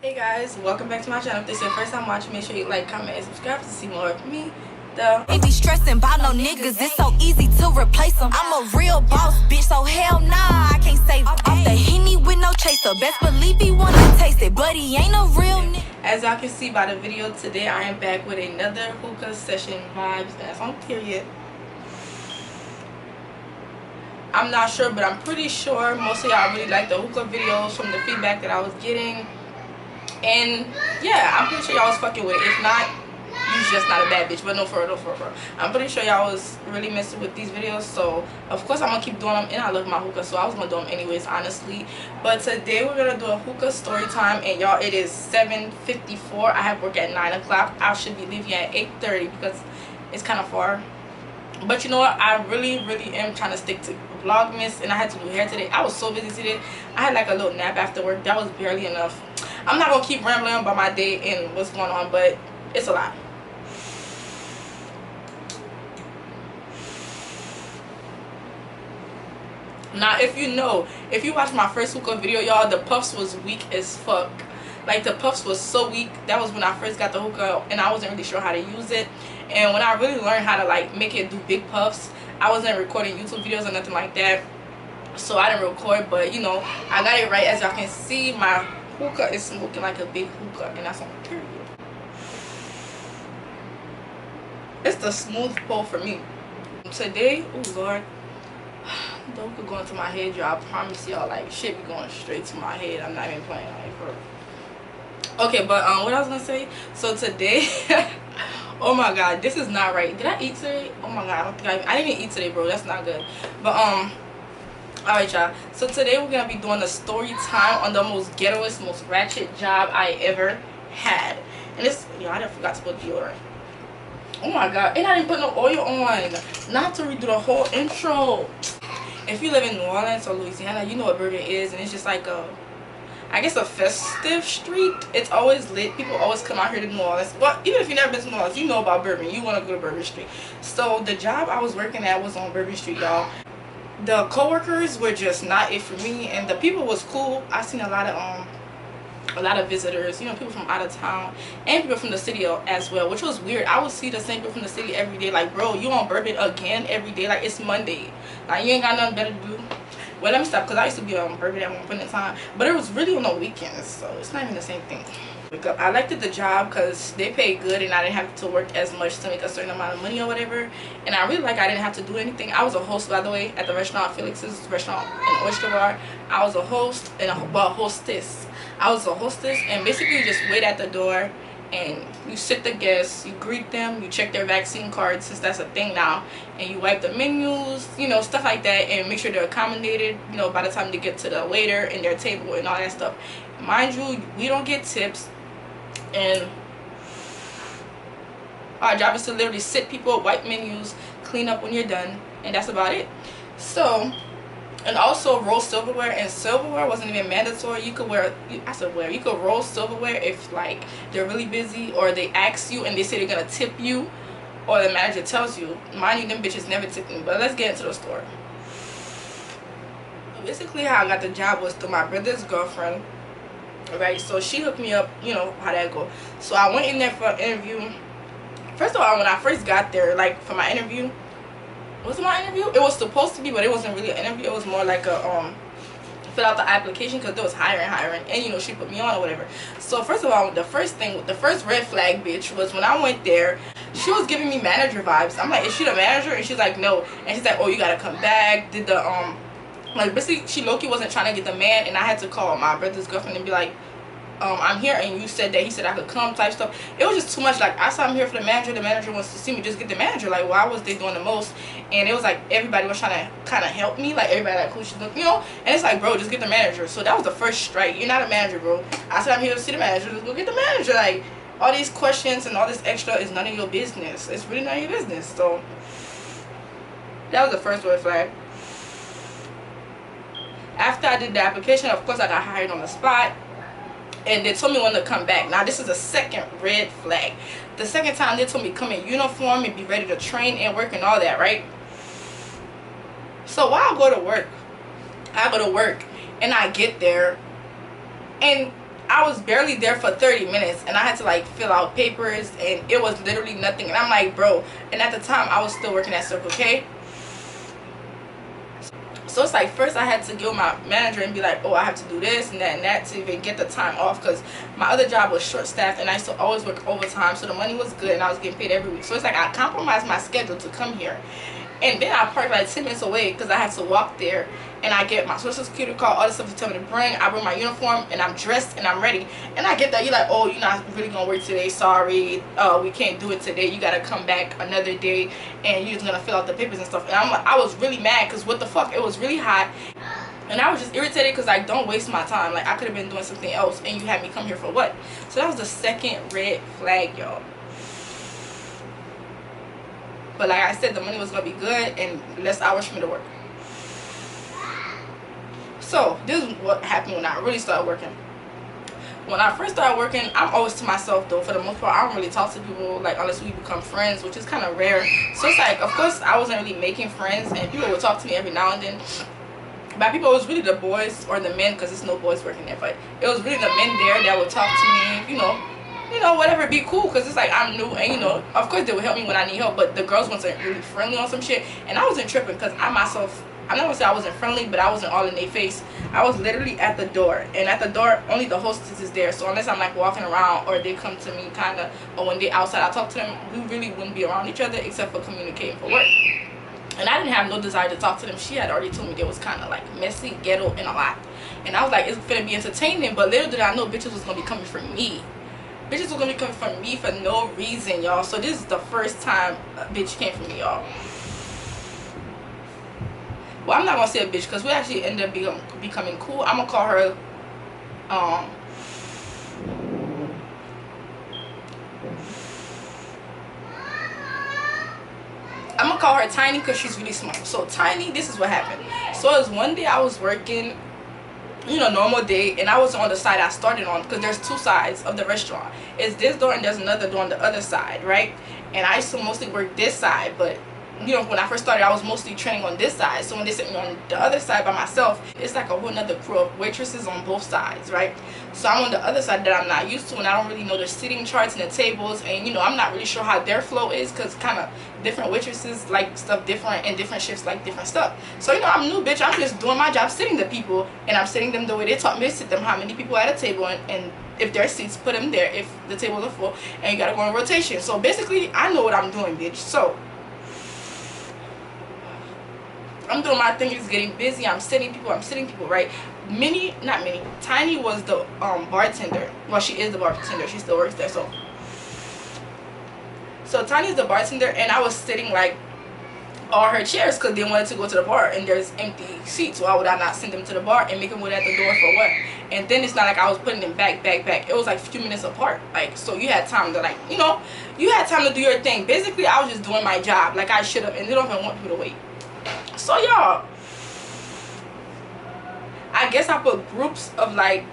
Hey guys, welcome back to my channel. If this is your first time watching, make sure you like, comment, and subscribe to see more of me. Ain't be stressing about no niggas, it's so easy to replace them. I'm a real boss, bitch, so hell nah, I can't save off the Henny with no chaser. Best believe he wanna taste it, but he ain't a real nigga. As y'all can see by the video today, I am back with another hookah session vibes. That's on period. I'm not sure, but I'm pretty sure most of y'all really like the hookah videos from the feedback that I was getting. And yeah, I'm pretty sure y'all was fucking with it. If not, you's just not a bad bitch. But no, for real. I'm pretty sure y'all was really messing with these videos. So of course I'm gonna keep doing them, and I love my hookah, so I was gonna do them anyways, honestly. But today we're gonna do a hookah story time, and y'all, it is 7:54. I have work at 9 o'clock. I should be leaving at 8:30 because it's kind of far. But you know what, I really am trying to stick to Vlogmas, and I had to do hair today. I was so busy today. I had like a little nap after work. That was barely enough. I'm not gonna keep rambling about my day and what's going on, but it's a lot. Now, if you watched my first hookah video, y'all, the puffs was weak as fuck. Like, the puffs was so weak. That was when I first got the hookah, and I wasn't really sure how to use it. And when I really learned how to like make it do big puffs, I wasn't recording YouTube videos or nothing like that, so I didn't record. But you know, I got it right. As y'all can see, my hookah is smoking like a big hookah, and that's on period. It's the smooth pull for me today. Oh lord, the hookah going to my head, y'all. I promise y'all, like, shit be going straight to my head. I'm not even playing, like, for real. Okay, but what I was gonna say, so today oh my god, this is not right. Did I eat today? Oh my god, I don't think I didn't even eat today, bro. That's not good. But alright, y'all, so today we're gonna be doing a story time on the most ghettoest, most ratchet job I ever had. And this, yo, I forgot to put deodorant. Oh my god, and I didn't put no oil on. Not to redo the whole intro. If you live in New Orleans or Louisiana, you know what Bourbon is, and it's just like a, I guess, a festive street. It's always lit. People always come out here to New Orleans. Well, even if you've never been to New Orleans, you know about Bourbon. You want to go to Bourbon Street. So the job I was working at was on Bourbon Street, y'all. The co-workers were just not it for me, and the people was cool. I seen a lot of visitors, you know, people from out of town and people from the city as well, which was weird. I would see the same people from the city every day. Like, bro, you on Bourbon again every day? Like, it's Monday. Like, you ain't got nothing better to do? Well, let me stop, because I used to be on Bourbon at one point in time, but it was really on the weekends, so it's not even the same thing. I liked the job because they paid good, and I didn't have to work as much to make a certain amount of money or whatever. And I really I didn't have to do anything. I was a host, by the way, at the restaurant, Felix's restaurant in Oyster Bar. I was a host and a hostess. I was a hostess, and basically you just wait at the door and you sit the guests, you greet them, you check their vaccine cards, since that's a thing now, and you wipe the menus, you know, stuff like that, and make sure they're accommodated, you know, by the time they get to the waiter and their table and all that stuff. Mind you, we don't get tips, and our job is to literally sit people, wipe menus, clean up when you're done, and that's about it. So, and also roll silverware, and silverware wasn't even mandatory. You could wear, I said wear, you could roll silverware if like they're really busy, or they ask you and they say they're gonna tip you, or the manager tells you. Mind you, them bitches never tip me. But let's get into the story. Basically how I got the job was through my brother's girlfriend, right? So she hooked me up, you know how that go. So I went in there for an interview. First of all, when I first got there, like, for my interview, was it my interview? It was supposed to be, but it wasn't really an interview. It was more like a fill out the application, because there was hiring, and you know, she put me on or whatever. So first of all, the first red flag, bitch, was when I went there, she was giving me manager vibes. I'm like, is she the manager? And she's like, no. And she's like, oh, you gotta come back. Did the like, basically she low-key wasn't trying to get the man, and I had to call my brother's girlfriend and be like, I'm here, and you said that he said I could come, type stuff. It was just too much. Like, I said, I'm here for the manager wants to see me, just get the manager. Like, why was they doing the most? And it was like everybody was trying to kind of help me, like everybody like, who should look, you know. And it's like, bro, just get the manager. So that was the first strike. You're not a manager, bro. I said, I'm here to see the manager, just go get the manager. Like, all these questions and all this extra is none of your business. It's really none of your business. So that was the first red flag. After I did the application, of course I got hired on the spot, and they told me when to come back. Now this is the second red flag. The second time they told me come in uniform and be ready to train and work and all that, right? So while I go to work and I get there, and I was barely there for 30 minutes and I had to like fill out papers and it was literally nothing. And I'm like, bro, and at the time I was still working at Circle K. So it's like, first I had to go my manager and be like, oh, I have to do this and that to even get the time off, because my other job was short staffed and I used to always work overtime, so the money was good and I was getting paid every week. So it's like I compromised my schedule to come here. And then I parked like 10 minutes away because I had to walk there, and I get my social security card, all the stuff you tell me to bring. I bring my uniform and I'm dressed and I'm ready, and I get there, you're like, oh, you're not really gonna work today, sorry, we can't do it today, you gotta come back another day and you're just gonna fill out the papers and stuff. And I was really mad because what the fuck, it was really hot and I was just irritated because like, don't waste my time. Like, I could have been doing something else and you had me come here for what? So that was the second red flag, y'all. But like I said, the money was gonna be good and less hours for me to work. So this is what happened when I really started working. When I first started working, I'm always to myself though. For the most part, I don't really talk to people, like, unless we become friends, which is kind of rare. So it's like, of course I wasn't really making friends, and people would talk to me every now and then. By people, it was really the boys or the men, because there's no boys working there, but it was really the men there that would talk to me, you know, whatever, be cool, because it's like I'm new, and of course they would help me when I need help, but the girls wasn't really friendly on some shit, and I wasn't tripping, because I myself, I'm not gonna say I wasn't friendly, but I wasn't all in their face. I was literally at the door, and at the door only the hostess is there, so unless I'm like walking around or they come to me kind of, or when they outside I talk to them, we really wouldn't be around each other except for communicating for work. And I didn't have no desire to talk to them. She had already told me they was kind of like messy, ghetto, and a lot, and I was like, it's gonna be entertaining, but little did I know bitches was gonna be coming for me. Bitches were gonna be coming for me for no reason, y'all. So this is the first time a bitch came for me, y'all. Well, I'm not gonna say a bitch, because we actually ended up becoming cool. I'm gonna call her I'm gonna call her Tiny, because she's really small. So Tiny, this is what happened. So it was one day I was working, normal day, and I was on the side I started on, because there's two sides of the restaurant. It's this door and there's another door on the other side, right? And I used to mostly work this side, but when I first started, I was mostly training on this side. So when they set me on the other side by myself, it's like a whole nother crew of waitresses on both sides, right? So I'm on the other side that I'm not used to, and I don't really know the seating charts and the tables, and I'm not really sure how their flow is, because kind of different waitresses like stuff different, and different shifts like different stuff. So I'm new, bitch. I'm just doing my job, sitting the people, and I'm sitting them the way they taught me to sit them, how many people at a table, and if there are seats, put them there if the tables are full, and you gotta go in rotation. So basically I know what I'm doing, bitch. So I'm doing my thing, it's getting busy, I'm sitting people, right? Tiny was the bartender. Well, she is the bartender, she still works there. So Tiny is the bartender, and I was sitting like all her chairs, because they wanted to go to the bar and there's empty seats. Why would I not send them to the bar and make them wait at the door for what? And then it's not like I was putting them back. It was like a few minutes apart, like, so you had time to, like, you had time to do your thing. Basically I was just doing my job like I should have, and they don't even want people to wait. So y'all, I guess I put groups of, like,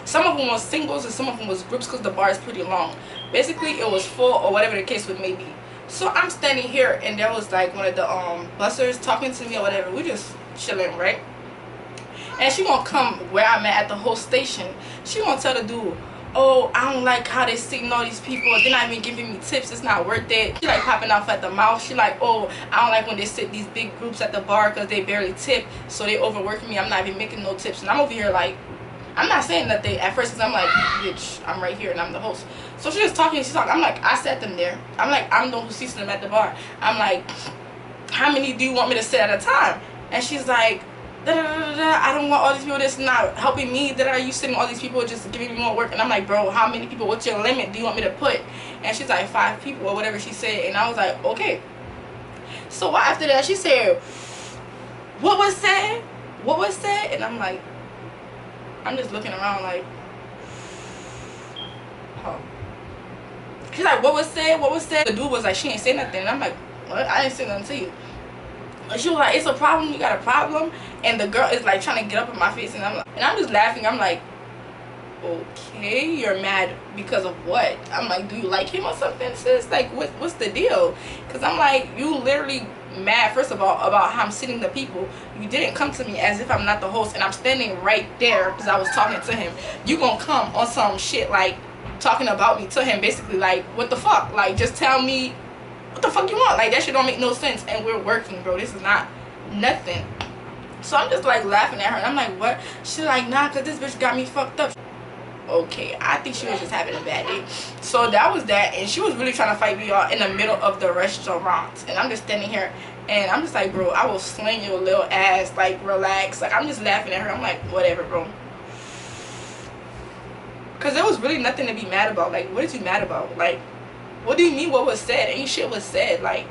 some of them was singles and some of them was groups, because the bar is pretty long. Basically it was full, or whatever the case would may be. So I'm standing here, and there was like one of the bussers talking to me or whatever. We just chilling, right? And she gonna come where I'm at the whole station. She gonna tell the dude, oh, I don't like how they sitting all these people, they're not even giving me tips, it's not worth it. She like popping off at the mouth. She like, oh, I don't like when they sit these big groups at the bar, because they barely tip, so they overworking me, I'm not even making no tips. And I'm over here like, I'm not saying that they at first, because I'm like, bitch, I'm right here and I'm the host. So she's talking, I'm like, I sat them there. I'm like, I'm the one who seats them at the bar. I'm like, how many do you want me to sit at a time? And she's like, I don't want all these people that's not helping me, that are you sitting all these people just giving me more work. And I'm like, bro, how many people, what's your limit do you want me to put? And she's like, 5 people or whatever she said. And I was like, okay. So after that she said, what was said? And I'm like, I'm just looking around like, oh. She's like, what was said? The dude was like, she ain't say nothing. And I'm like, what? I didn't say nothing to you. And she was like, it's a problem, you got a problem? And the girl is like trying to get up in my face, and I'm just laughing. I'm like, okay, you're mad because of what? I'm like, do you like him or something, sis? Like, what's the deal? Because I'm like, you literally mad, first of all, about how I'm sitting the people. You didn't come to me as if I'm not the host, and I'm standing right there because I was talking to him. You gonna come on some shit like talking about me to him, basically, like, what the fuck? Like, just tell me what the fuck you want. Like, that shit don't make no sense, and we're working, bro. This is not nothing. So I'm just like laughing at her, and I'm like, what? She's like, nah, cause this bitch got me fucked up. Okay, I think she was just having a bad day. So that was that, and she was really trying to fight me, y'all, in the middle of the restaurant. And I'm just standing here, and I'm just like, bro, I will sling your little ass, like, relax. Like, I'm just laughing at her. I'm like, whatever, bro. Because there was really nothing to be mad about. Like, what is you mad about? Like, what do you mean what was said? Ain't shit was said. Like,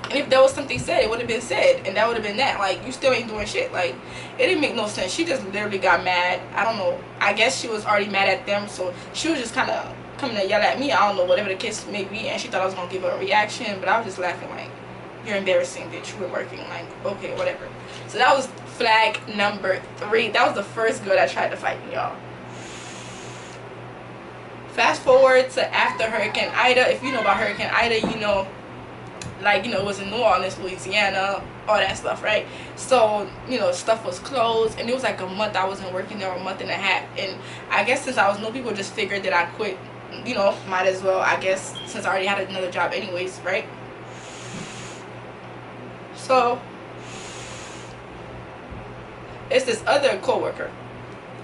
and if there was something said, it would have been said, and that would have been that. Like, you still ain't doing shit. Like, it didn't make no sense. She just literally got mad. I don't know. I guess she was already mad at them, so she was just kind of coming to yell at me. I don't know, whatever the case may be, and she thought I was going to give her a reaction, but I was just laughing like, you're embarrassing, bitch. We're working. Like, okay, whatever. So that was flag number 3. That was the first girl that tried to fight me, y'all. Fast forward to after Hurricane Ida. If you know about Hurricane Ida, you know, like, you know, it was in New Orleans, Louisiana, all that stuff, right? So, you know, stuff was closed, and it was like a month I wasn't working there, a month and a half. And I guess since I was new, people just figured that I quit, you know, might as well, I guess, since I already had another job anyways, right? So it's this other coworker,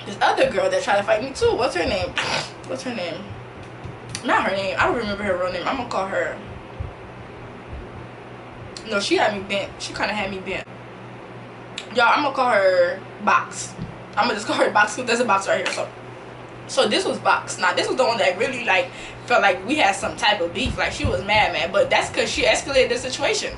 this other girl that tried to fight me too. What's her name? What's her name? Not her name. I don't remember her real name. I'm gonna call her. No, she had me bent. She kind of had me bent. Y'all, I'm gonna call her Box. I'm gonna just call her Box because there's a box right here. So this was Box. Now, this was the one that really, like, felt like we had some type of beef. Like, she was mad. But that's because she escalated the situation.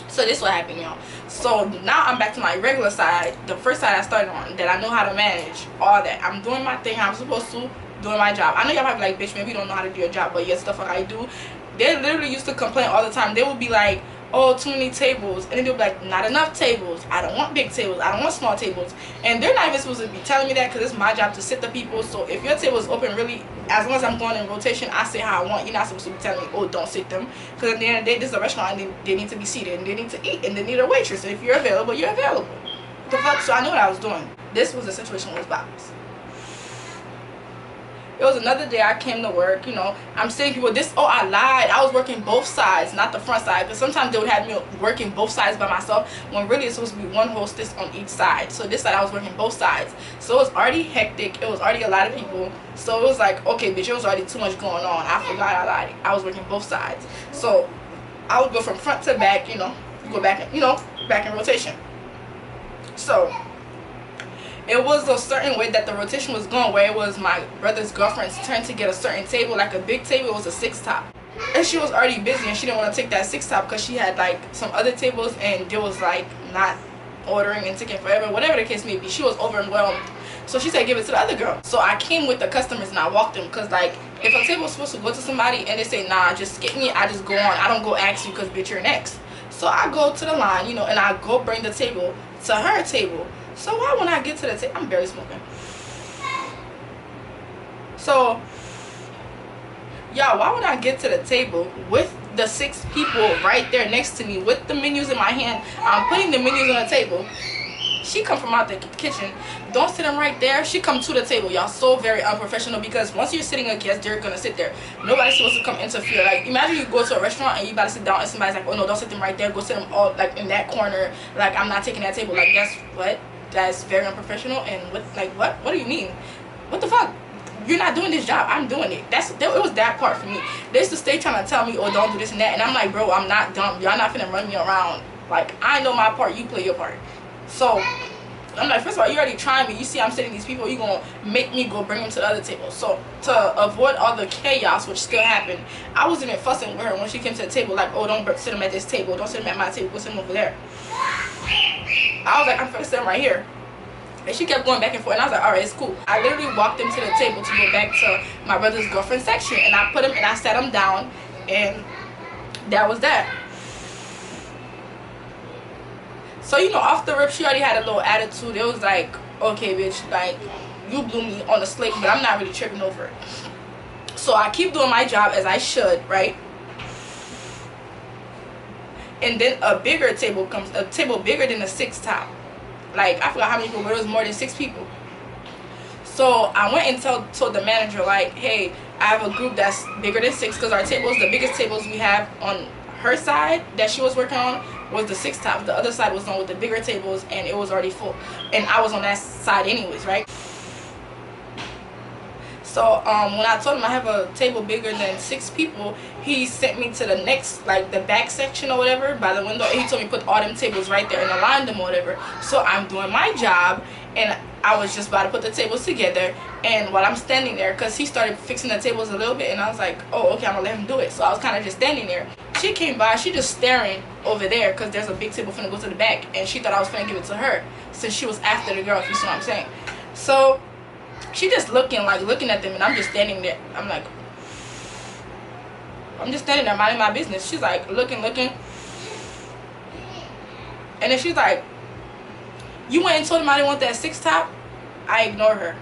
So this what happened, y'all. So now I'm back to my regular side, the first side I started on, that I know how to manage all that. I'm doing my thing how I'm supposed to, doing my job. I know y'all probably like, bitch, maybe you don't know how to do your job, but yeah, stuff like I do. They literally used to complain all the time. They would be like, oh, too many tables, and then they'll be like, not enough tables. I don't want big tables. I don't want small tables. And they're not even supposed to be telling me that, because it's my job to sit the people. So if your table is open, really, as long as I'm going in rotation, I sit how I want. You're not supposed to be telling me, oh, don't sit them, because at the end of the day, this is a restaurant, and they need to be seated, and they need to eat, and they need a waitress. And if you're available, you're available. What the fuck? So I knew what I was doing. This was the situation with Vibez. It was another day I came to work, you know, I'm seeing people, I lied, I was working both sides, not the front side, because sometimes they would have me working both sides by myself, when really it's supposed to be one hostess on each side. So this side I was working both sides, so it was already hectic, it was already a lot of people, so it was like, okay, bitch, it was already too much going on. I forgot I lied, I was working both sides, so I would go from front to back, you know, go back, you know, back in rotation. So it was a certain way that the rotation was going, where it was my brother's girlfriend's turn to get a certain table, like a big table. It was a 6-top, and she was already busy, and she didn't want to take that 6-top because she had like some other tables, and it was like not ordering and taking forever, whatever the case may be. She was overwhelmed, so she said give it to the other girl. So I came with the customers and I walked them, because like, if a table was supposed to go to somebody and they say nah, just skip me, I just go on. I don't go ask you because bitch, you're next. So I go to the line, you know, and I go bring the table to her table. So why when I get to the table, I'm barely smoking. So, y'all, why would I get to the table with the 6 people right there next to me with the menus in my hand? I'm putting the menus on the table. She come from out the kitchen. Don't sit them right there. She come to the table. Y'all so very unprofessional, because once you're sitting a guest, they're gonna sit there. Nobody's supposed to come interfere. Like, imagine you go to a restaurant and you about to sit down and somebody's like, oh no, don't sit them right there. Go sit them all like in that corner. Like, I'm not taking that table. Like, that's what? That's very unprofessional. And what, like, what do you mean? What the fuck? You're not doing this job, I'm doing it. It was that part for me. They used to stay trying to tell me, oh, don't do this and that, and I'm like, bro, I'm not dumb. Y'all not finna run me around. Like, I know my part, you play your part. So I'm like, first of all, you already trying me. You see I'm sitting these people, you gonna make me go bring them to the other table. So to avoid all the chaos which still happened, I wasn't even fussing with her when she came to the table, like, oh, don't sit them at this table, don't sit them at my table, go sit them over there. I was like, I'm finna sit them right here. And she kept going back and forth, and I was like, alright, it's cool. I literally walked them to the table to go back to my brother's girlfriend section, and I put them, and I sat them down, and that was that. So, you know, off the rip, she already had a little attitude. It was like, okay, bitch, like, you blew me on the slate, but I'm not really tripping over it. So I keep doing my job as I should, right? and then a bigger table comes, a table bigger than a 6 top. Like, I forgot how many people, but it was more than 6 people. So I went and told the manager, like, hey, I have a group that's bigger than 6, because our tables, the biggest tables we have on her side that she was working on was the 6 top. The other side was on with the bigger tables, and it was already full, and I was on that side anyways, right? So when I told him I have a table bigger than 6 people, he sent me to the next, like the back section or whatever by the window, and he told me put all them tables right there and align them or whatever. So I'm doing my job, and I was just about to put the tables together, and while I'm standing there, because he started fixing the tables a little bit, and I was like, oh, okay, I'm gonna let him do it. So I was kind of just standing there. She came by, she just staring over there, because there's a big table finna go to the back, and she thought I was finna give it to her, since she was after the girl, if you see what I'm saying. So she just looking at them, and I'm just standing there. I'm like, I'm just standing there minding my business. She's like looking, and then she's like, you went and told him I didn't want that 6 top? I ignore her.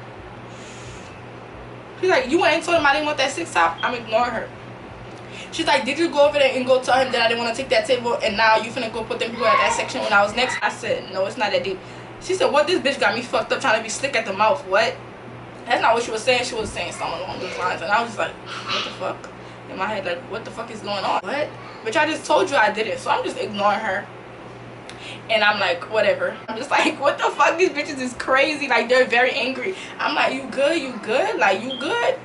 She's like, you went and told him I didn't want that 6 top? I'm ignoring her. She's like, did you go over there and go tell him that I didn't want to take that table, and now you finna go put them people at that section when I was next? I said, no, it's not that deep. She said, what? This bitch got me fucked up trying to be slick at the mouth. What? That's not what she was saying. She was saying something along those lines, and I was just like, what the fuck? In my head, like, what the fuck is going on? What? Bitch, I just told you I did it. So I'm just ignoring her, and I'm like, whatever. I'm just like, what the fuck? These bitches is crazy. Like, they're very angry. I'm like, you good? Like, you good?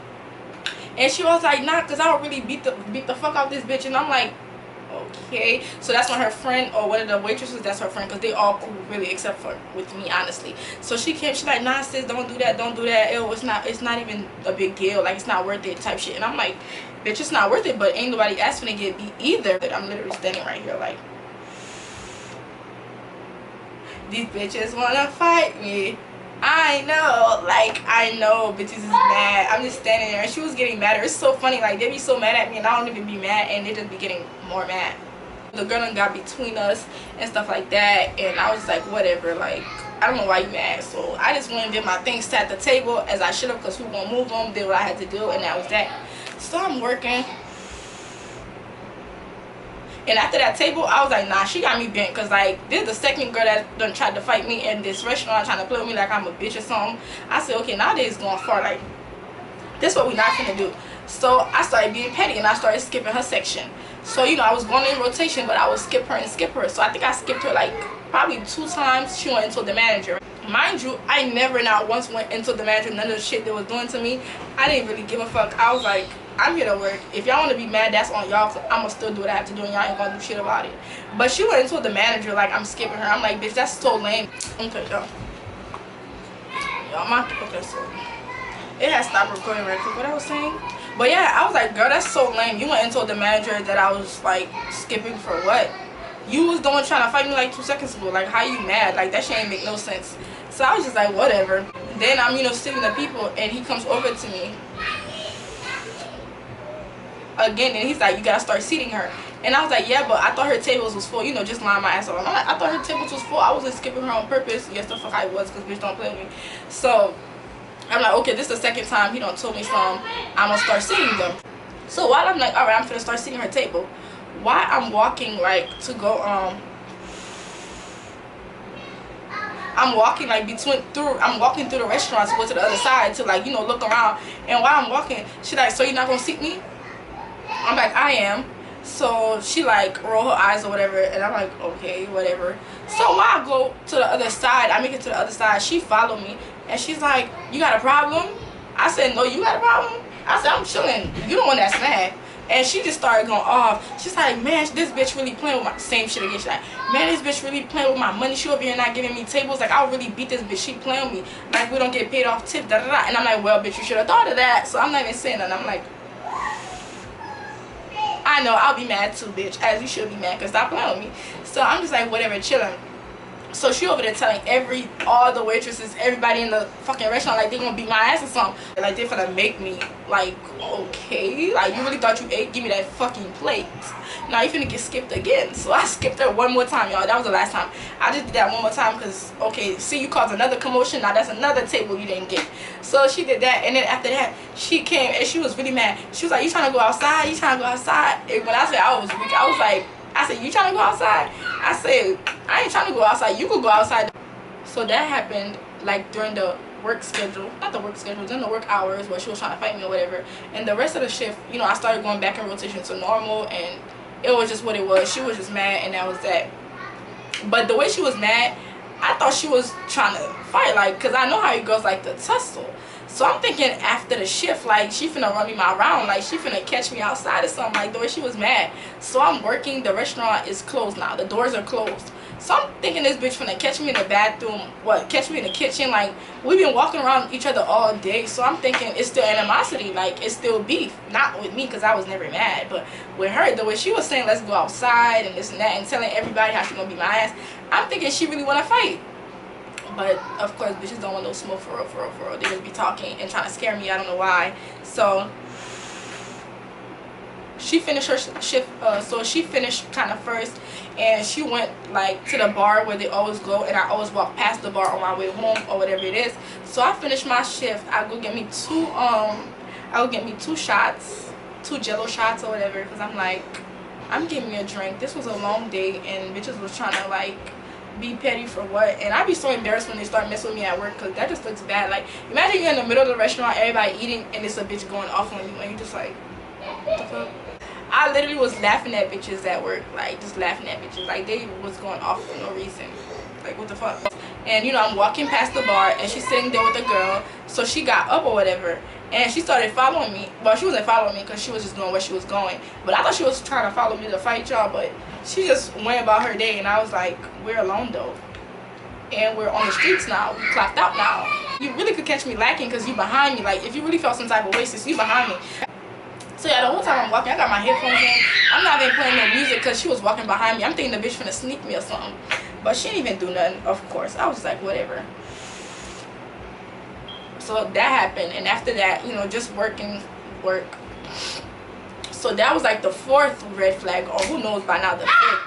And she was like, nah, because I don't really beat the fuck out this bitch. And I'm like, okay. So that's when her friend, or one of the waitresses, that's her friend, because they all cool really, except for with me, honestly. So she came, she's like, nah sis, don't do that. Ew, it's not even a big deal, like, it's not worth it type shit. And I'm like, bitch, it's not worth it, but ain't nobody asking to get beat either. I'm literally standing right here like, these bitches wanna fight me. I know bitches is mad. I'm just standing there, and she was getting madder. It's so funny, like, they be so mad at me, and I don't even be mad, and they just be getting more mad. The girl done got between us and stuff like that, and I was just like, whatever, like, I don't know why you mad. So I just went and did my things, sat at the table as I should have, because who gonna move them, did what I had to do, and that was that. So I'm working, and after that table, I was like, nah, she got me bent, because, like, this is the second girl that done tried to fight me in this restaurant, trying to play with me like I'm a bitch or something. I said, okay, nowadays it's going far, like, this is what we not gonna do. So I started being petty, and I started skipping her section. So, you know, I was going in rotation, but I would skip her. So I think I skipped her, like, probably 2 times. She went into the manager. Mind you, I never not once went into the manager, none of the shit they was doing to me. I didn't really give a fuck. I was like, I'm here to work. If y'all want to be mad, that's on y'all. I'm gonna still do what I have to do, and y'all ain't gonna do shit about it. But she went into the manager like I'm skipping her. I'm like, bitch, that's so lame. Okay, y'all, okay, so it has stopped recording right quick. What I was saying? But yeah, I was like, girl, that's so lame. You went and told the manager that I was like skipping for what? You was the one trying to fight me like 2 seconds ago. Like, how you mad? Like, that shit ain't make no sense. So I was just like, whatever. Then I'm, you know, sitting the people, and he comes over to me again, and he's like, you gotta start seating her. And I was like, yeah, but I thought her tables was full, you know, just lying my ass off. I'm like, I thought her tables was full. I wasn't skipping her on purpose. Yes, the fuck I was, because bitch don't play with me. So I'm like, okay, this is the second time he don't told me something. I'm gonna start seating them. So while I'm like, all right, I'm gonna start seating her table, while I'm walking like to go I'm walking like I'm walking through the restaurant to go to the other side to, like, you know, look around. And while I'm walking, she like, so you're not gonna seat me? I'm like, I am. So she like roll her eyes or whatever, and I'm like, okay, whatever. So while I go to the other side, I make it to the other side, she followed me, and she's like, you got a problem? I said, no, you got a problem? I said, I'm chilling. You the one that's mad. And she just started going off. She's like, man, this bitch really playing with my, same shit again. She's like, man, this bitch really playing with my money. She over here not giving me tables. Like, I'll really beat this bitch. She playing with me. Like, we don't get paid off tip, da da da. And I'm like, well, bitch, you should have thought of that. So I'm not even saying that. I'm like, I know, I'll be mad too, bitch. As you should be mad, because stop playing with me. So I'm just like, whatever, chilling. So she over there telling all the waitresses, everybody in the fucking restaurant, like, they gonna beat my ass or something. Like, they finna make me, like, okay, like, you really thought you ate? Give me that fucking plate. Now you finna get skipped again. So I skipped her one more time, y'all. That was the last time. I just did that one more time because, okay, see, you caused another commotion. Now that's another table you didn't get. So she did that, and then after that, she came, and she was really mad. She was like, you trying to go outside? You trying to go outside? And when I said I was weak, I was like, I said, you trying to go outside? I said, I ain't trying to go outside. You could go outside. So that happened like during the work schedule, not the work schedule, during the work hours where she was trying to fight me or whatever. And the rest of the shift, you know, I started going back in rotation to normal, and it was just what it was. She was just mad, and that was that. But the way she was mad, I thought she was trying to fight, like, because I know how you girls like to tussle. So I'm thinking after the shift, like, she finna run me my round, like, she finna catch me outside or something, like, the way she was mad. So I'm working, the restaurant is closed now, the doors are closed. So I'm thinking this bitch finna catch me in the bathroom, catch me in the kitchen, like, we've been walking around each other all day. So I'm thinking it's still animosity, like, it's still beef. Not with me, because I was never mad, but with her, the way she was saying, let's go outside and this and that, and telling everybody how she gonna beat my ass, I'm thinking she really wanna fight. But of course, bitches don't want no smoke for real. They just be talking and trying to scare me. I don't know why. So she finished her shift. So she finished kind of first, and she went like to the bar where they always go, and I always walk past the bar on my way home or whatever it is. So I finished my shift. I go get me two shots, 2 Jello shots or whatever, because I'm like, I'm getting me a drink. This was a long day, and bitches was trying to like be petty for what. And I'd be so embarrassed when they start messing with me at work, because that just looks bad. Like, imagine you're in the middle of the restaurant, everybody eating, and it's a bitch going off on you, and you're just like, what the fuck? I literally was laughing at bitches at work, like, just laughing at bitches, like, they was going off for no reason, like, what the fuck. And you know, I'm walking past the bar, and she's sitting there with a girl, so she got up or whatever, and she started following me. Well, she wasn't following me because she was just going where she was going, but I thought she was trying to follow me to fight y'all. But she just went about her day, and I was like, we're alone though, and we're on the streets now, we clocked out now. You really could catch me lacking because you behind me. Like, if you really felt some type of way, sis, you behind me. So yeah, the whole time I'm walking, I got my headphones in. I'm not even playing no music because she was walking behind me. I'm thinking the bitch finna sneak me or something, but she didn't even do nothing. Of course, I was just like, whatever. So that happened, and after that, you know, just work. So that was like the 4th red flag, or who knows by now, the 5th.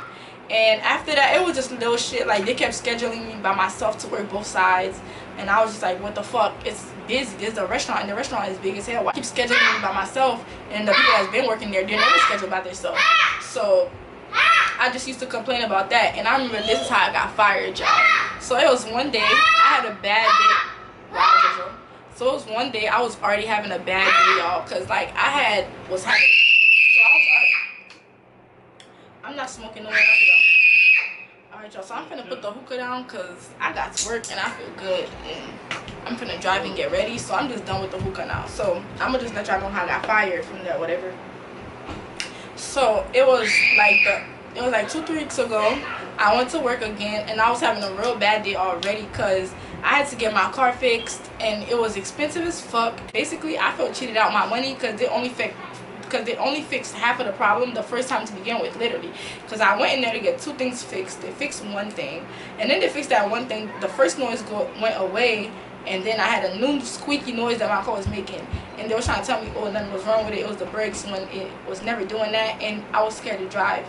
And after that, it was just little shit. Like, they kept scheduling me by myself to work both sides, and I was just like, what the fuck? It's busy. There's a restaurant, and the restaurant is big as hell. Why keep scheduling me by myself? And the people that's been working there, they're never scheduled by themselves. So I just used to complain about that. And I remember this is how I got fired, y'all. So it was one day I had a bad day. Wow, so it was one day I was already having a bad day, y'all, because like I was having. So I'm not smoking no more. Alright, y'all, so I'm finna put the hookah down because I got to work and I feel good, and I'm finna drive and get ready. So I'm just done with the hookah now. So I'm gonna just let y'all know how I got fired from that, whatever. So it was like 2-3 weeks ago. I went to work again, and I was having a real bad day already because I had to get my car fixed, and it was expensive as fuck. Basically, I felt cheated out my money because they only fixed half of the problem the first time to begin with, literally. Because I went in there to get 2 things fixed. They fixed one thing, and then they fixed that one thing. The first noise went away, and then I had a new squeaky noise that my car was making, and they were trying to tell me, oh, nothing was wrong with it. It was the brakes, when it was never doing that, and I was scared to drive.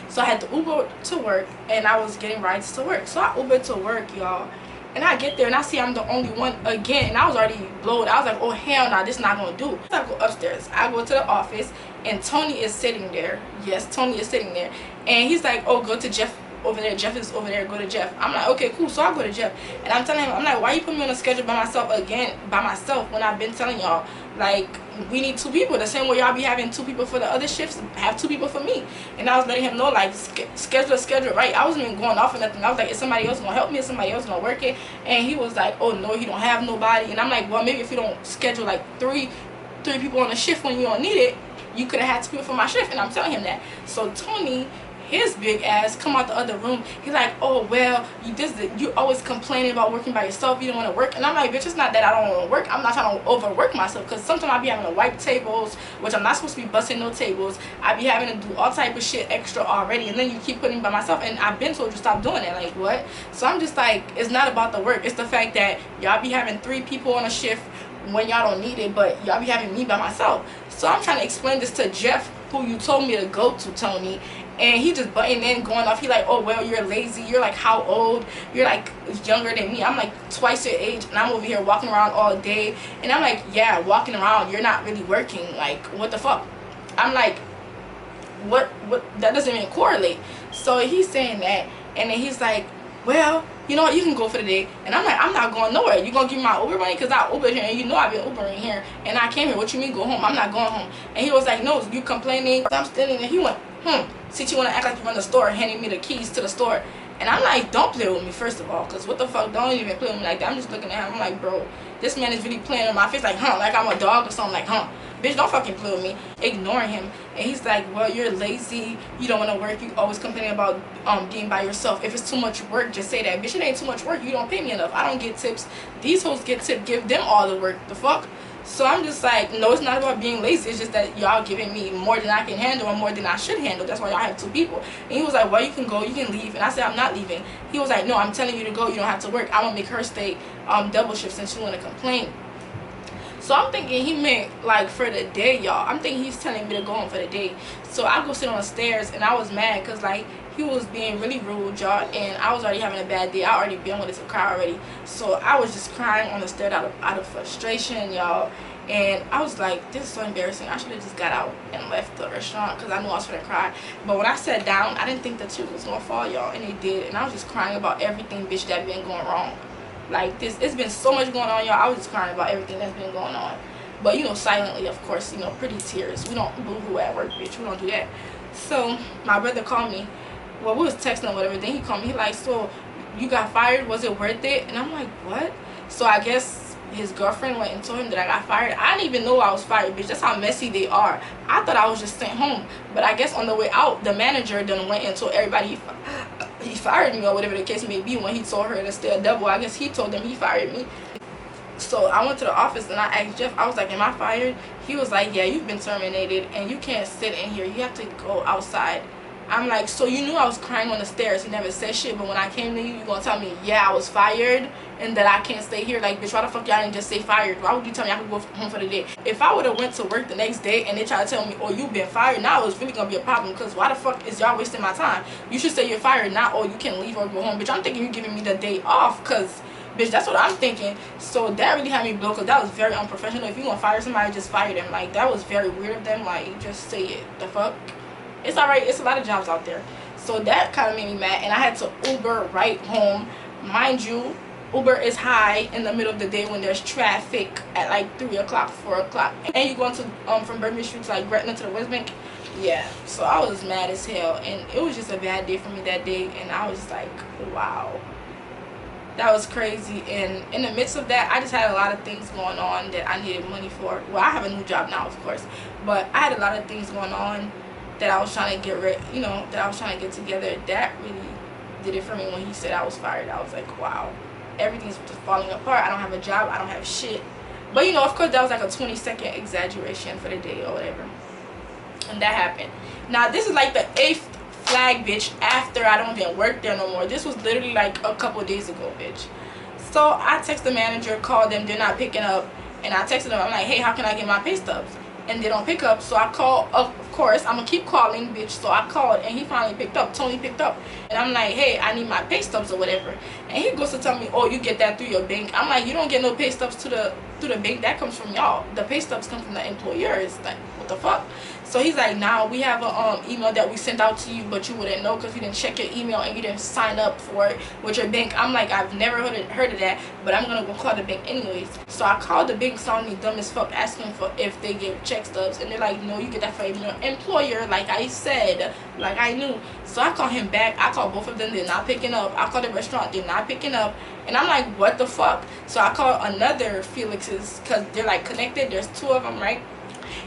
So I had to Uber to work, and I was getting rides to work. So I Ubered to work, y'all. And I get there, and I see I'm the only one again. And I was already blowed. I was like, oh, hell no, this not going to do. So I go upstairs. I go to the office, and Tony is sitting there. Yes, Tony is sitting there. And he's like, oh, go to Jeff over there. Jeff is over there. Go to Jeff. I'm like, okay, cool. So I go to Jeff. And I'm telling him, I'm like, why you put me on a schedule by myself again, when I've been telling y'all, like, we need 2 people. The same way y'all be having 2 people for the other shifts, have 2 people for me. And I was letting him know, like, schedule right. I wasn't even going off or nothing. I was like, is somebody else gonna help me? Is somebody else gonna work it? And he was like, oh no, he don't have nobody. And I'm like, well, maybe if you don't schedule like 3 people on a shift when you don't need it, you could have had 2 people for my shift. And I'm telling him that. So Tony, his big ass, come out the other room. He's like, oh, well, you always complaining about working by yourself. You don't want to work. And I'm like, bitch, it's not that I don't want to work. I'm not trying to overwork myself, because sometimes I be having to wipe tables, which I'm not supposed to be busting no tables. I be having to do all type of shit extra already, and then you keep putting by myself, and I've been told you stop doing it. Like, what? So I'm just like, it's not about the work. It's the fact that y'all be having 3 people on a shift when y'all don't need it, but y'all be having me by myself. So I'm trying to explain this to Jeff, who you told me to go to, Tony. And he just butting in, going off. He like, oh, well, you're lazy. You're like, how old? You're like younger than me. I'm like twice your age, and I'm over here walking around all day. And I'm like, yeah, walking around. You're not really working. Like, what the fuck? I'm like, what that doesn't even correlate. So he's saying that, and then he's like, well, you know what, you can go for the day. And I'm like, I'm not going nowhere. You gonna give me my Uber money? Because I Ubered here, and you know I've been Ubering here, and I came here. What you mean go home? I'm not going home. And he was like, no, you complaining. I'm standing there. He went, since you want to act like you run the store, handing me the keys to the store. And I'm like, don't play with me, first of all, because what the fuck, don't even play with me like that. I'm just looking at him, I'm like, bro, this man is really playing in my face, like, like I'm a dog or something, like, bitch, don't fucking play with me. Ignoring him. And he's like, well, you're lazy, you don't want to work, you always complaining about being by yourself. If it's too much work, just say that. Bitch, it ain't too much work, you don't pay me enough. I don't get tips. These hoes get tips, give them all the work. The fuck? So I'm just like, no, it's not about being lazy. It's just that y'all giving me more than I can handle and more than I should handle. That's why y'all have 2 people. And he was like, well, you can go, you can leave. And I said, I'm not leaving. He was like, no, I'm telling you to go. You don't have to work. I'm going to make her stay double shift since you want to complain. So I'm thinking he meant like for the day, y'all. I'm thinking he's telling me to go home for the day. So I go sit on the stairs, and I was mad because like he was being really rude, y'all, and I was already having a bad day. I already been with it to cry already. So I was just crying on the stairs out of frustration, y'all. And I was like, this is so embarrassing. I should have just got out and left the restaurant because I knew I was going to cry. But when I sat down, I didn't think the tube was going to fall, y'all, and it did. And I was just crying about everything, bitch, that been going wrong. Like this, it's been so much going on, y'all. I was just crying about everything that's been going on. But, you know, silently, of course, you know, pretty tears. We don't boo-hoo at work, bitch. We don't do that. So my brother called me. Well, we was texting or whatever. Then he called me. He like, so you got fired? Was it worth it? And I'm like, what? So I guess his girlfriend went and told him that I got fired. I didn't even know I was fired, bitch. That's how messy they are. I thought I was just sent home. But I guess on the way out, the manager done went and told everybody he fired me or whatever the case may be. When he told her to stay a double, I guess he told them he fired me. So I went to the office and I asked Jeff, I was like, am I fired? He was like, yeah, you've been terminated and you can't sit in here. You have to go outside. I'm like, so you knew I was crying on the stairs. He never said shit, but when I came to you, you gonna tell me, yeah, I was fired and that I can't stay here? Like, bitch, why the fuck y'all didn't just say fired? Why would you tell me I could go home for the day? If I would have went to work the next day and they try to tell me, oh, you've been fired, now it's really gonna be a problem, because why the fuck is y'all wasting my time? You should say you're fired, not, oh, you can leave or go home. Bitch, I'm thinking you're giving me the day off, because bitch, that's what I'm thinking. So that really had me blow, because that was very unprofessional. If you gonna fire somebody, just fire them. Like, that was very weird of them. Like, just say it. The fuck? It's alright. It's a lot of jobs out there. So that kind of made me mad, and I had to Uber right home. Mind you, Uber is high in the middle of the day when there's traffic at like 3 o'clock, 4 o'clock, and you're going to from Bourbon Street to like Gretna to the West Bank. Yeah, so I was mad as hell, and it was just a bad day for me that day, and I was like, wow, that was crazy. And in the midst of that, I just had a lot of things going on that I needed money for. Well, I have a new job now, of course, but I had a lot of things going on that I was trying to get that I was trying to get together. That really did it for me when he said I was fired. I was like, wow, everything's just falling apart. I don't have a job, I don't have shit. But you know, of course, that was like a 20-second exaggeration for the day or whatever, and that happened. Now this is like the 8th flag, bitch, after I don't even work there no more. This was literally like a couple days ago, bitch. So I text the manager, called them, they're not picking up, and I texted them, I'm like, hey, how can I get my pay stubs? And they don't pick up. So I call, of course, I'm gonna keep calling, bitch. So I called, and he finally picked up. Tony picked up, and I'm like, hey, I need my pay stubs or whatever. And he goes to tell me, oh, you get that through your bank. I'm like, you don't get no pay stubs through the bank. That comes from y'all. The pay stubs come from the employers. Like, what the fuck? So he's like, nah, we have a email that we sent out to you, but you wouldn't know because you didn't check your email and you didn't sign up for it with your bank. I'm like, I've never heard of that, but I'm gonna go call the bank anyways. So I called the bank, sounding dumb as fuck, asking for if they give check stubs, and they're like, no, you get that from your employer, like I said, like I knew. So I called him back. I called both of them, they're not picking up. I called the restaurant, they're not picking up. And I'm like, what the fuck? So I called another Felix's, because they're like connected, there's 2 of them, right?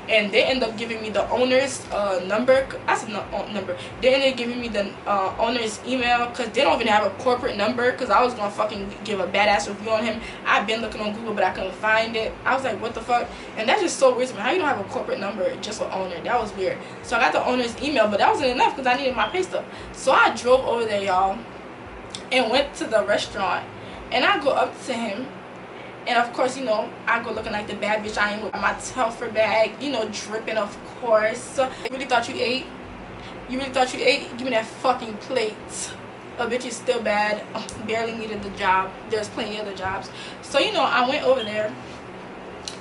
And they end up giving me the owner's number. That's a number. They ended up giving me the owner's email, because they don't even have a corporate number, because I was gonna fucking give a badass review on him. I've been looking on Google, but I couldn't find it. I was like, what the fuck? And that's just so weird to me. How you don't have a corporate number just for owner? That was weird. So I got the owner's email, but that wasn't enough because I needed my pay stub. So I drove over there, y'all, and went to the restaurant, and I go up to him. And of course, you know, I go looking like the bad bitch I am with my Telford bag, you know, dripping, of course. You really thought you ate? You really thought you ate? Give me that fucking plate. A bitch is still bad. Barely needed the job. There's plenty of other jobs. So, you know, I went over there.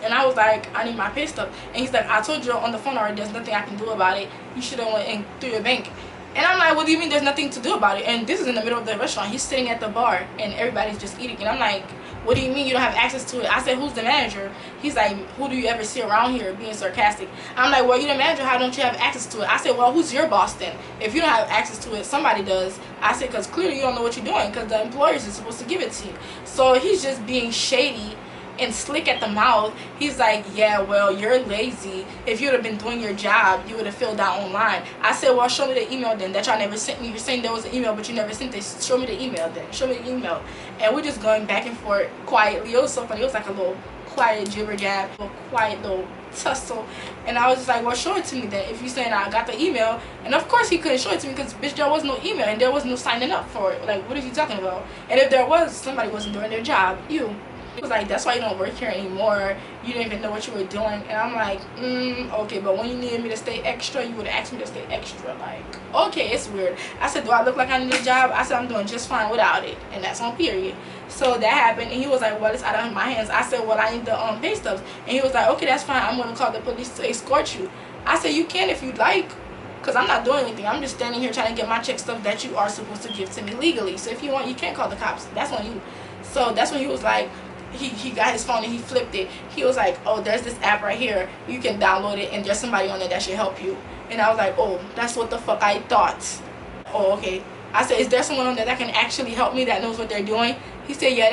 And I was like, I need my pay stub. And he's like, I told you on the phone already, there's nothing I can do about it. You should have went in through your bank. And I'm like, what do you mean there's nothing to do about it? And this is in the middle of the restaurant. He's sitting at the bar and everybody's just eating. And I'm like, what do you mean you don't have access to it? I said, who's the manager? He's like, who do you ever see around here, being sarcastic? I'm like, well, you're the manager. How don't you have access to it? I said, well, who's your boss then? If you don't have access to it, somebody does. I said, because clearly you don't know what you're doing, because the employers are supposed to give it to you. So he's just being shady and slick at the mouth. He's like, yeah, well, you're lazy. If you would have been doing your job, you would have filled out online. I said, well, show me the email then that y'all never sent me. You're saying there was an email, but you never sent it. Show me the email then. Show me the email. And we're just going back and forth quietly. It was so funny. It was like a little quiet jibber jab, a quiet little tussle. And I was just like, well, show it to me then. If you're saying I got the email. And of course he couldn't show it to me because, bitch, there was no email and there was no signing up for it. Like, what are you talking about? And if there was, somebody wasn't doing their job. You. He was like, that's why you don't work here anymore. You didn't even know what you were doing. And I'm like, okay, but when you needed me to stay extra, you would have asked me to stay extra. Like, okay, it's weird. I said, do I look like I need a job? I said, I'm doing just fine without it. And that's on period. So that happened. And he was like, well, it's out of my hands. I said, well, I need the pay stubs. And he was like, okay, that's fine. I'm going to call the police to escort you. I said, you can if you'd like. Because I'm not doing anything. I'm just standing here trying to get my check stuff that you are supposed to give to me legally. So if you want, you can't call the cops. That's on you. So that's when he was like, he got his phone and he flipped it. He was like, oh, there's this app right here. You can download it and there's somebody on it that should help you. And I was like, oh, that's what the fuck I thought. Oh, okay. I said, is there someone on there that can actually help me that knows what they're doing? He said, yeah,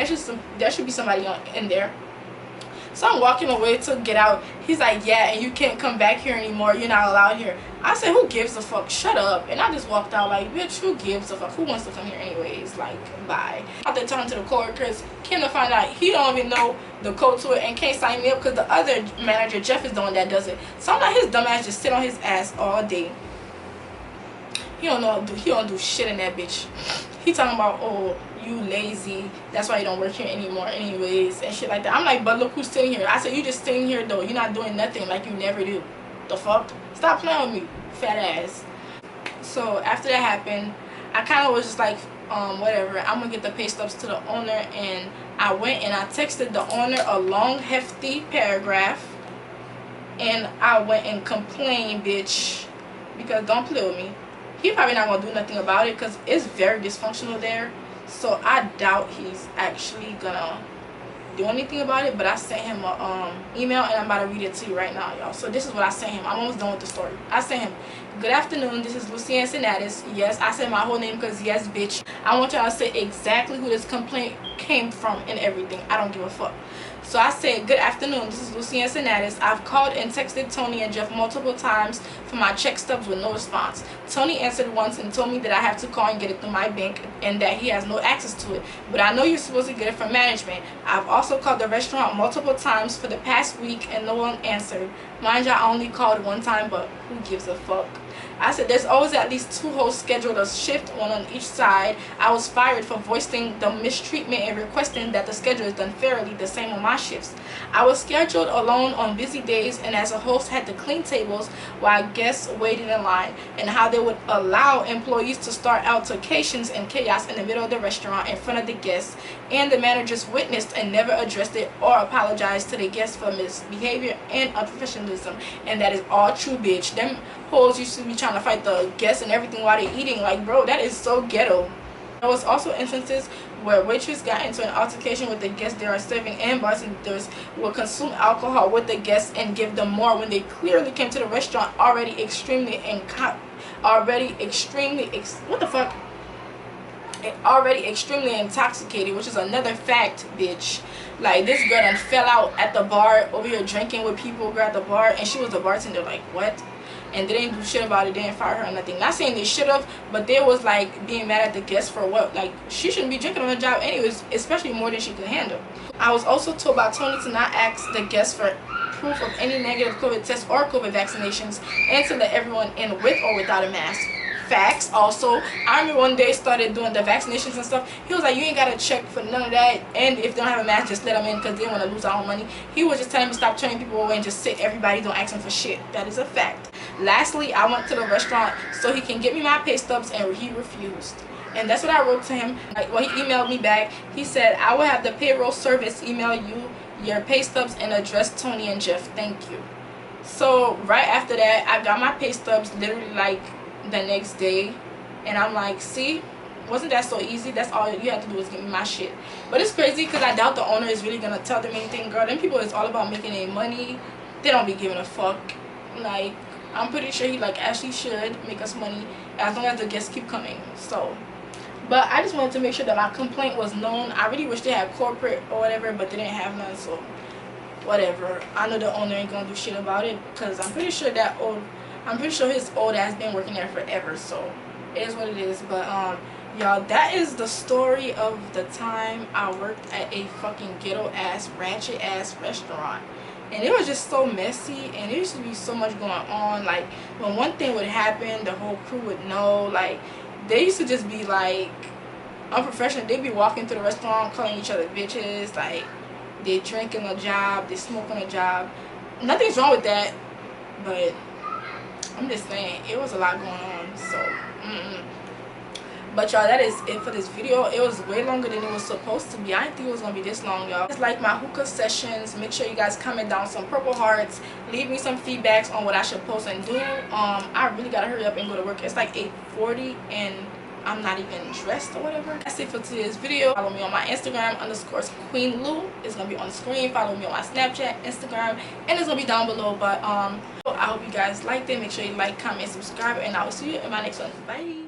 there should be somebody in there. So I'm walking away to get out. He's like, yeah, and you can't come back here anymore. You're not allowed here. I said, who gives a fuck? Shut up. And I just walked out like, bitch, who gives a fuck? Who wants to come here anyways? Like, bye. Out there talking to the coworkers, came to find out he don't even know the code to it and can't sign me up because the other manager, Jeff, is the one that does it. So I'm like, his dumb ass just sit on his ass all day. He don't do shit in that bitch. He talking about, oh, you lazy, that's why you don't work here anymore anyways and shit like that. I'm like, but look who's sitting here. I said, you just sitting here though, you're not doing nothing like you never do. The fuck? Stop playing with me, fat ass. So after that happened, I kind of was just like, whatever, I'm gonna get the pay stubs to the owner. And I went and I texted the owner a long hefty paragraph and I went and complained, bitch, because don't play with me. He probably not gonna do nothing about it because it's very dysfunctional there. So I doubt he's actually gonna do anything about it. But I sent him a email and I'm about to read it to you right now, y'all. So this is what I sent him. I'm almost done with the story. I sent him, good afternoon, this is Lucy Encinatus. Yes, I said my whole name because yes, bitch. I want y'all to say exactly who this complaint came from and everything. I don't give a fuck. So I said, good afternoon, this is Lucy Encinatus. I've called and texted Tony and Jeff multiple times for my check stubs with no response. Tony answered once and told me that I have to call and get it through my bank and that he has no access to it. But I know you're supposed to get it from management. I've also called the restaurant multiple times for the past week and no one answered. Mind you, I only called one time, but who gives a fuck? I said, there's always at least 2 hosts scheduled a shift, one on each side. I was fired for voicing the mistreatment and requesting that the schedule is done fairly, the same on my shifts. I was scheduled alone on busy days and as a host had to clean tables while guests waited in line, and how they would allow employees to start altercations and chaos in the middle of the restaurant in front of the guests, and the managers witnessed and never addressed it or apologized to the guests for misbehavior and unprofessionalism. And that is all true, bitch. Them hoes used to be trying to fight the guests and everything while they're eating. Like, bro, that is so ghetto. There was also instances where waitress got into an altercation with the guests they are serving, and bartenders will consume alcohol with the guests and give them more when they clearly came to the restaurant already extremely intoxicated, which is another fact, bitch. Like, this girl done fell out at the bar over here drinking with people at the bar, and she was the bartender. Like, what? And they didn't do shit about it. They didn't fire her or nothing. Not saying they should have, but they was like being mad at the guests for what? Like, she shouldn't be drinking on her job anyways, especially more than she could handle. I was also told by Tony to not ask the guests for proof of any negative COVID tests or COVID vaccinations, and to let everyone in with or without a mask. Facts. Also, I remember one day started doing the vaccinations and stuff. He was like, you ain't gotta check for none of that, and if they don't have a mask, just let them in because they want to lose our own money. He was just telling me stop turning people away and just sit everybody, don't ask them for shit. That is a fact. Lastly, I went to the restaurant so he can get me my pay stubs, and he refused. And that's what I wrote to him. Like, when he emailed me back, he said, I will have the payroll service email you your pay stubs and address Tony and Jeff. Thank you. So right after that, I got my pay stubs literally like the next day, and I'm like, see, wasn't that so easy? That's all you have to do is give me my shit. But it's crazy because I doubt the owner is really gonna tell them anything. Girl, them people is all about making their money. They don't be giving a fuck. Like, I'm pretty sure he like actually should make us money as long as the guests keep coming. So, but I just wanted to make sure that my complaint was known. I really wish they had corporate or whatever, but they didn't have none. So whatever. I know the owner ain't gonna do shit about it because I'm pretty sure his old ass been working there forever. So it is what it is. But y'all, that is the story of the time I worked at a fucking ghetto ass ratchet ass restaurant. And it was just so messy, and there used to be so much going on. Like, when one thing would happen, the whole crew would know. Like, they used to just be like unprofessional. They'd be walking through the restaurant calling each other bitches. Like, they drink on a job, they smoke on a job. Nothing's wrong with that, but I'm just saying it was a lot going on. So but y'all, that is it for this video. It was way longer than it was supposed to be. I didn't think it was gonna be this long, y'all. Just like my hookah sessions, make sure you guys comment down some purple hearts, leave me some feedbacks on what I should post and do. I really gotta hurry up and go to work. It's like 8:40 and I'm not even dressed or whatever. That's it for today's video. Follow me on my Instagram _Queen Lou. It's gonna be on the screen. Follow me on my Snapchat, Instagram, and it's gonna be down below. But I hope you guys liked it. Make sure you like, comment, subscribe, and I will see you in my next one. Bye.